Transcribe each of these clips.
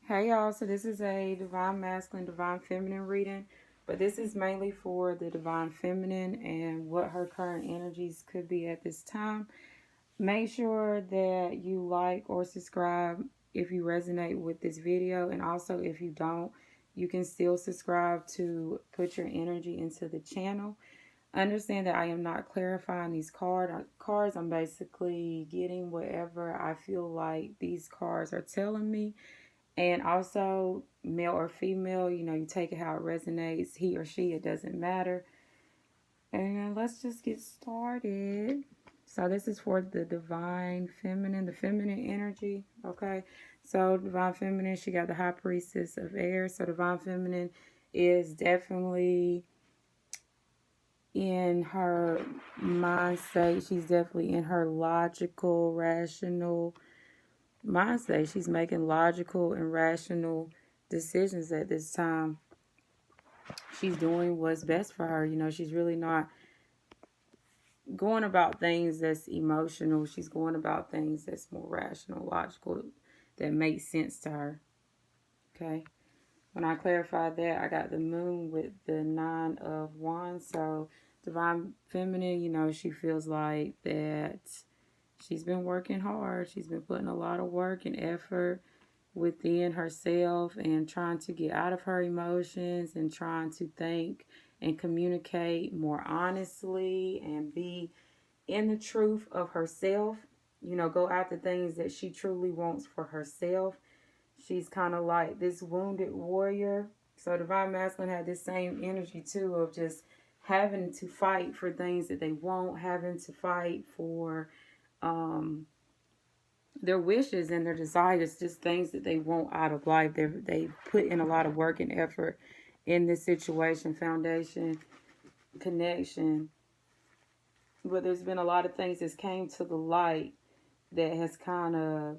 Hey y'all, so this is a divine masculine, divine feminine reading, but this is mainly for the divine feminine and what her current energies could be at this time. Make sure that you like or subscribe if you resonate with this video, and also if you don't, you can still subscribe to put your energy into the channel. Understand that I am not clarifying these cards. I'm basically getting whatever I feel like these cards are telling me, and also, male or female, you take it how it resonates, he or she, it doesn't matter. And let's just get started. So, this is for the divine feminine, the feminine energy. Okay. So, divine feminine, she got the high priestess of air. So, divine feminine is definitely in her mind state. She's definitely in her logical, rational mindset. She's making logical and rational decisions at this time. She's doing what's best for her. She's really not going about things that's emotional. She's going about things that's more rational, logical, that makes sense to her. Okay. When I clarified that, I got the moon with the 9 of Wands. So divine feminine, she feels like that she's been working hard. She's been putting a lot of work and effort within herself and trying to get out of her emotions and trying to think and communicate more honestly and be in the truth of herself. Go after things that she truly wants for herself. She's kind of like this wounded warrior. So divine masculine had this same energy too of just having to fight for things that they want, having to fight for their wishes and their desires, just things that they want out of life. They put in a lot of work and effort in this situation, foundation, connection. But there's been a lot of things that's came to the light that has kind of,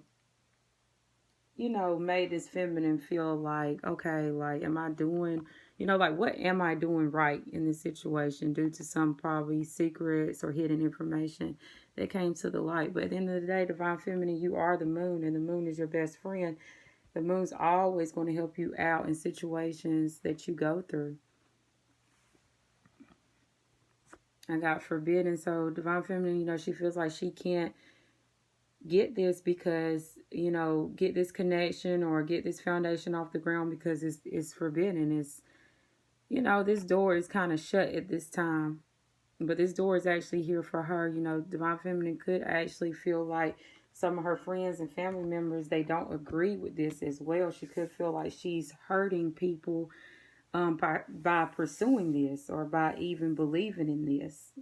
made this feminine feel like, okay, like, am I doing, like, what am I doing right in this situation due to some probably secrets or hidden information that came to the light. But at the end of the day, divine feminine, you are the moon, and the moon is your best friend. The moon's always going to help you out in situations that you go through. I got forbidden. So divine feminine, she feels like she can't get this because, get this connection or get this foundation off the ground because it's forbidden. It's, this door is kind of shut at this time. But this door is actually here for her. Divine feminine could actually feel like some of her friends and family members, they don't agree with this as well. She could feel like she's hurting people by pursuing this or by even believing in this.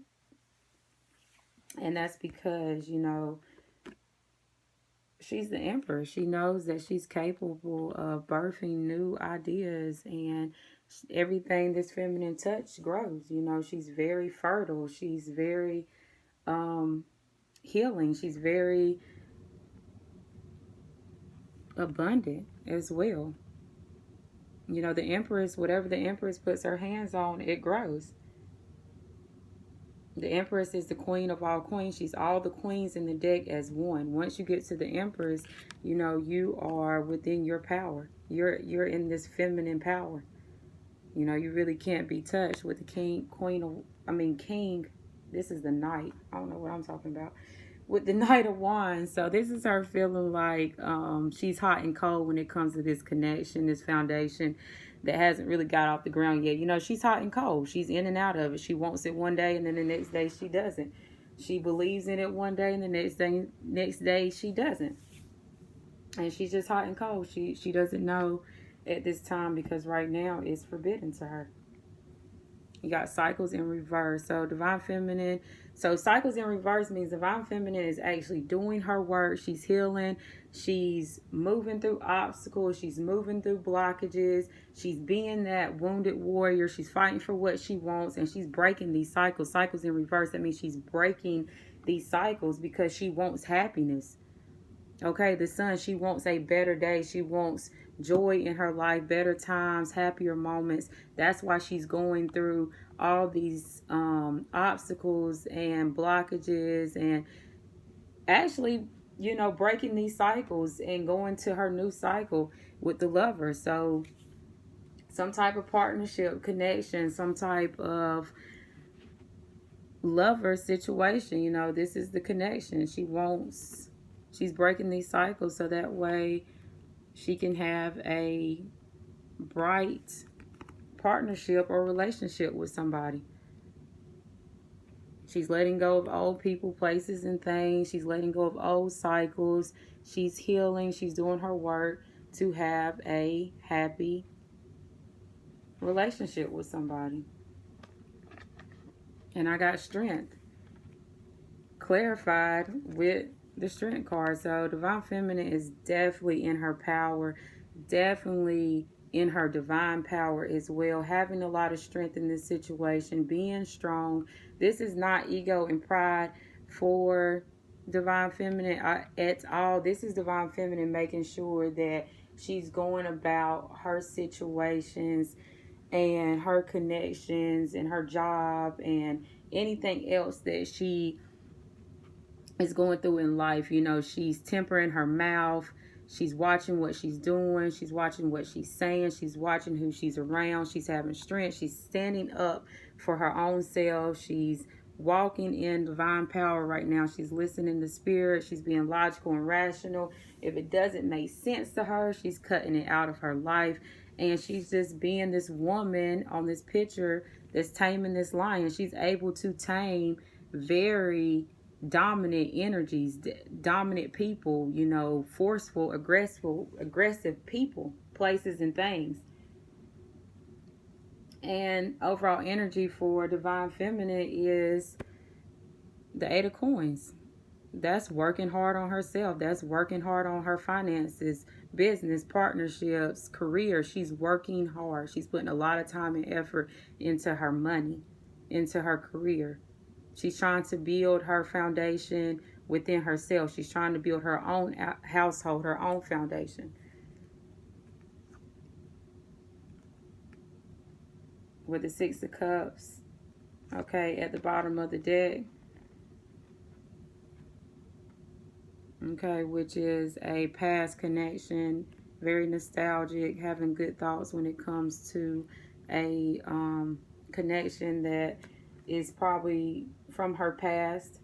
And that's because, she's the emperor. She knows that she's capable of birthing new ideas, and everything this feminine touch grows. She's very fertile. She's very healing. She's very abundant as well. The empress, whatever the empress puts her hands on, it grows. The empress is the queen of all queens. She's all the queens in the deck as one. Once you get to the empress, you are within your power. You're in this feminine power. You really can't be touched with the king. This is the knight. I don't know what I'm talking about. With the Knight of Wands. So this is her feeling like she's hot and cold when it comes to this connection, this foundation that hasn't really got off the ground yet. She's hot and cold. She's in and out of it. She wants it one day and then the next day she doesn't. She believes in it one day and the next day she doesn't. And she's just hot and cold. She doesn't know at this time because right now it's forbidden to her. You got cycles in reverse. So divine feminine. So cycles in reverse means divine feminine is actually doing her work. She's healing. She's moving through obstacles. She's moving through blockages. She's being that wounded warrior. She's fighting for what she wants, and she's breaking these cycles. Cycles in reverse. That means she's breaking these cycles because she wants happiness. Okay, the sun, she wants a better day. She wants joy in her life, better times, happier moments. That's why she's going through all these obstacles and blockages and actually breaking these cycles and going to her new cycle with the lover. So some type of partnership, connection, some type of lover situation. This is the connection. She's breaking these cycles so that way she can have a bright partnership or relationship with somebody. She's letting go of old people, places, and things. She's letting go of old cycles. She's healing. She's doing her work to have a happy relationship with somebody. And I got strength clarified with the strength card. So divine feminine is definitely in her power, definitely in her divine power as well, having a lot of strength in this situation, being strong. This is not ego and pride for divine feminine at all. This is divine feminine making sure that she's going about her situations and her connections and her job and anything else that she is going through in life. She's tempering her mouth. She's watching what she's doing. She's watching what she's saying. She's watching who she's around. She's having strength. She's standing up for her own self. She's walking in divine power right now. She's listening to spirit. She's being logical and rational. If it doesn't make sense to her, she's cutting it out of her life. And she's just being this woman on this picture that's taming this lion. She's able to tame very dominant energies, dominant people, forceful, aggressive people, places, and things. And overall energy for divine feminine is the Eight of Coins. That's working hard on herself. That's working hard on her finances, business, partnerships, career. She's working hard. She's putting a lot of time and effort into her money, into her career. She's trying to build her foundation within herself. She's trying to build her own household, her own foundation. With the Six of Cups, okay, at the bottom of the deck. Okay, which is a past connection, very nostalgic, having good thoughts when it comes to a connection that is probably from her past.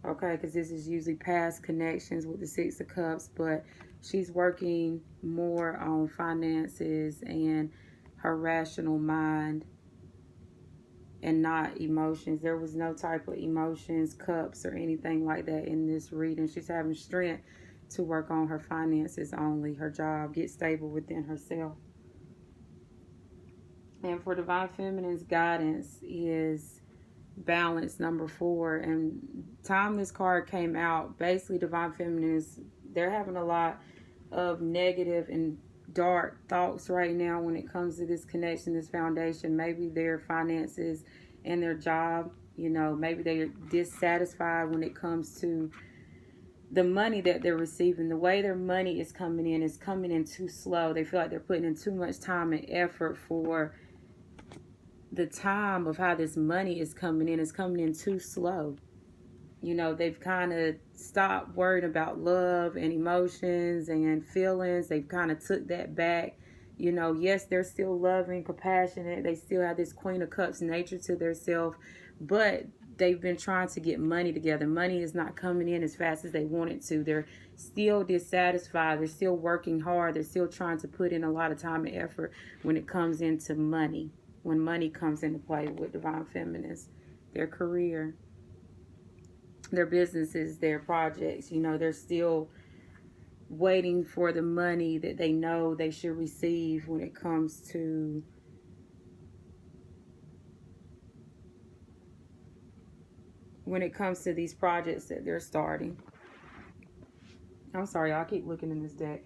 Okay, because this is usually past connections with the Six of Cups, but she's working more on finances and her rational mind and not emotions. There was no type of emotions, cups, or anything like that in this reading. She's having strength to work on her finances only, her job, get stable within herself. And for divine feminine's guidance is balance, number 4. And time this card came out, basically divine feminines, they're having a lot of negative and dark thoughts right now when it comes to this connection, this foundation. Maybe their finances and their job, maybe they're dissatisfied when it comes to the money that they're receiving. The way their money is coming in too slow. They feel like they're putting in too much time and effort for the time of how this money is coming in too slow. They've kind of stopped worrying about love and emotions and feelings. They've kind of took that back. Yes, they're still loving, compassionate. They still have this Queen of Cups nature to their self, but they've been trying to get money together. Money is not coming in as fast as they want it to. They're still dissatisfied. They're still working hard. They're still trying to put in a lot of time and effort when it comes into money. When money comes into play with divine feminists, their career, their businesses, their projects, they're still waiting for the money that they know they should receive when it comes to these projects that they're starting. I'm sorry, I keep looking in this deck.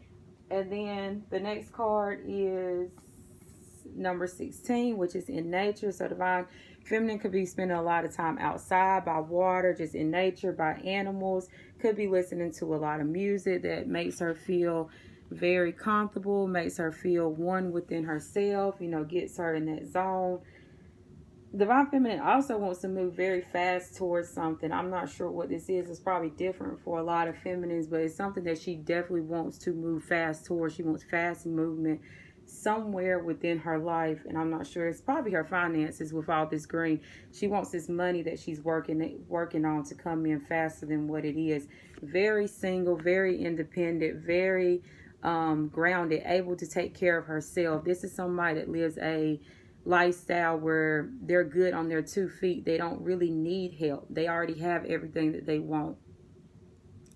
And then the next card is number 16, which is in nature. So divine feminine could be spending a lot of time outside, by water, just in nature, by animals. Could be listening to a lot of music that makes her feel very comfortable, makes her feel one within herself, gets her in that zone. Divine Feminine also wants to move very fast towards something. I'm not sure what this is. It's probably different for a lot of feminines, but it's something that she definitely wants to move fast towards. She wants fast movement somewhere within her life, and I'm not sure. It's probably her finances with all this green. She wants this money that she's working on to come in faster than what it is. Very single, very independent, very grounded, able to take care of herself. This is somebody that lives a lifestyle where they're good on their 2 feet. They don't really need help. They already have everything that they want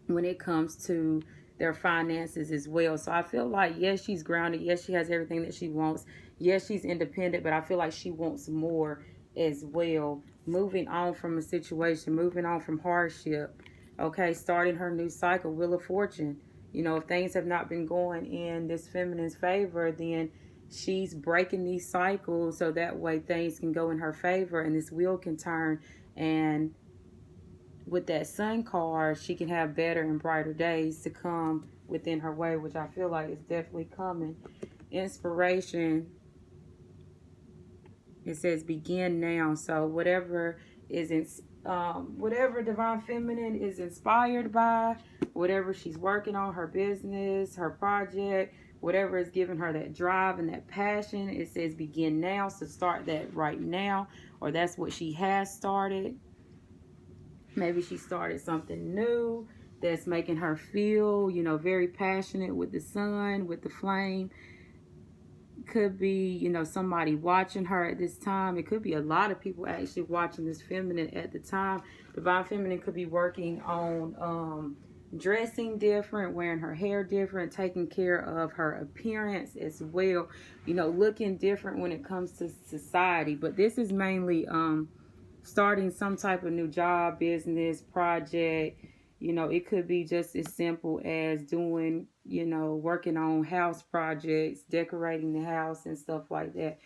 when it comes to their finances as well. So I feel like, yes, she's grounded. Yes, she has everything that she wants. Yes, she's independent, but I feel like she wants more as well. Moving on from a situation, moving on from hardship. Okay, starting her new cycle, Wheel of Fortune. You know, if things have not been going in this feminine's favor, then she's breaking these cycles so that way things can go in her favor and this wheel can turn. And with that sun card, she can have better and brighter days to come within her way, which I feel like is definitely coming. Inspiration, it says begin now. So whatever is in, whatever Divine Feminine is inspired by, whatever she's working on, her business, her project, whatever is giving her that drive and that passion, it says begin now. So start that right now, or that's what she has started. Maybe she started something new that's making her feel, you know, very passionate with the sun, with the flame. Could be, you know, somebody watching her at this time. It could be a lot of people actually watching this feminine at the time. Divine Feminine could be working on dressing different, wearing her hair different, taking care of her appearance as well, you know, looking different when it comes to society. But this is mainly starting some type of new job, business, project. You know, it could be just as simple as doing, you know, working on house projects, decorating the house and stuff like that.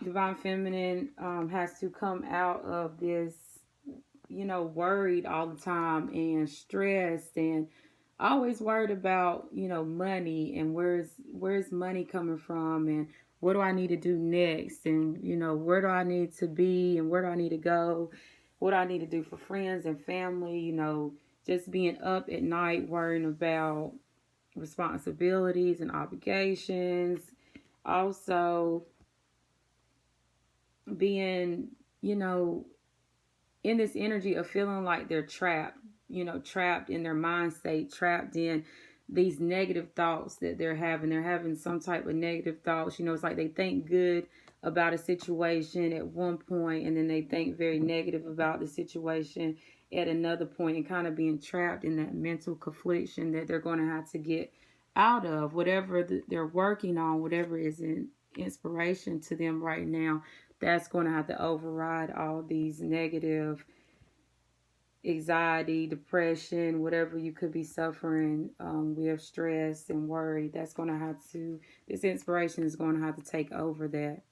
Divine Feminine has to come out of this, you know, worried all the time and stressed and always worried about, you know, money and where's money coming from and what do I need to do next and, you know, where do I need to be and where do I need to go, what do I need to do for friends and family, you know, just being up at night worrying about responsibilities and obligations. Also being, you know, in this energy of feeling like they're trapped, you know, trapped in their mind state, trapped in these negative thoughts that they're having. They're having some type of negative thoughts. You know, it's like they think good about a situation at one point and then they think very negative about the situation at another point, and kind of being trapped in that mental confliction that they're going to have to get out of. Whatever they're working on, whatever is in inspiration to them right now, that's going to have to override all these negative anxiety, depression, whatever you could be suffering with stress and worry. That's going to have to, this inspiration is going to have to take over that.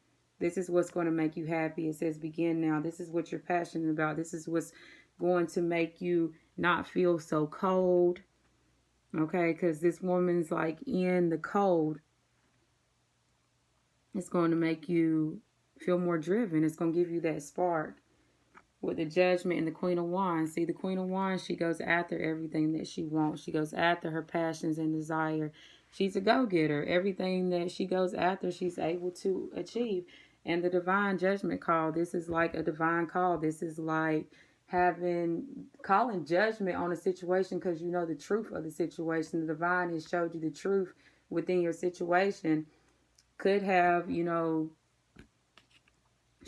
This is what's going to make you happy. It says begin now. This is what you're passionate about. This is what's going to make you not feel so cold. Okay, because this woman's like in the cold. It's going to make you feel more driven. It's going to give you that spark. With the Judgment and the Queen of Wands. See, the Queen of Wands, she goes after everything that she wants. She goes after her passions and desire. She's a go-getter. Everything that she goes after, she's able to achieve. And the Divine Judgment call, this is like a divine call. This is like calling judgment on a situation because you know the truth of the situation. The Divine has showed you the truth within your situation. Could have, you know,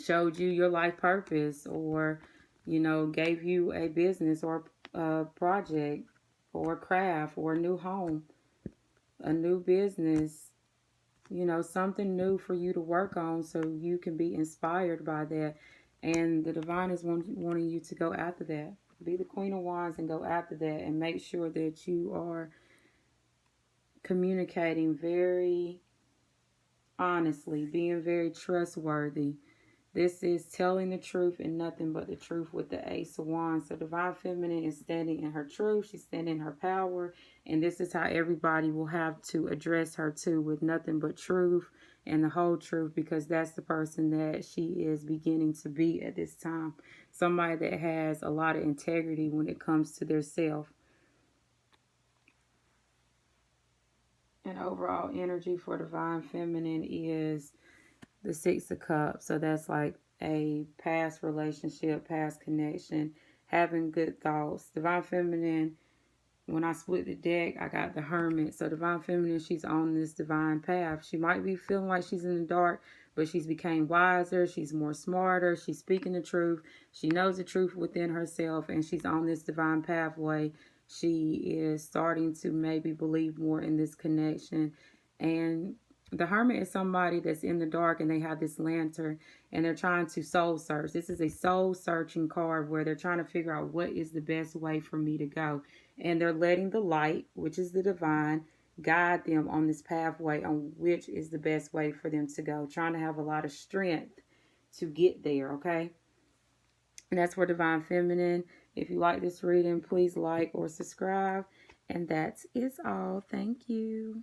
showed you your life purpose, or, you know, gave you a business or a project or a craft or a new home, a new business, you know, something new for you to work on so you can be inspired by that. And the Divine is wanting you to go after that. Be the Queen of Wands and go after that, and make sure that you are communicating very honestly, being very trustworthy. This is telling the truth and nothing but the truth with the Ace of Wands. So Divine Feminine is standing in her truth. She's standing in her power. And this is how everybody will have to address her too, with nothing but truth and the whole truth, because that's the person that she is beginning to be at this time. Somebody that has a lot of integrity when it comes to their self. And overall energy for divine feminine is the Six of Cups. So that's like a past relationship, past connection, having good thoughts. Divine feminine, when I split the deck, I got the Hermit. So divine feminine, she's on this divine path. She might be feeling like she's in the dark, but she's became wiser. She's more smarter. She's speaking the truth. She knows the truth within herself, and she's on this divine pathway. She is starting to maybe believe more in this connection. And the Hermit is somebody that's in the dark, and they have this lantern, and they're trying to soul search. This is a soul searching card where they're trying to figure out what is the best way for me to go. And they're letting the light, which is the divine, guide them on this pathway on which is the best way for them to go. Trying to have a lot of strength to get there, okay? And that's for divine feminine. If you like this reading, please like or subscribe. And that is all. Thank you.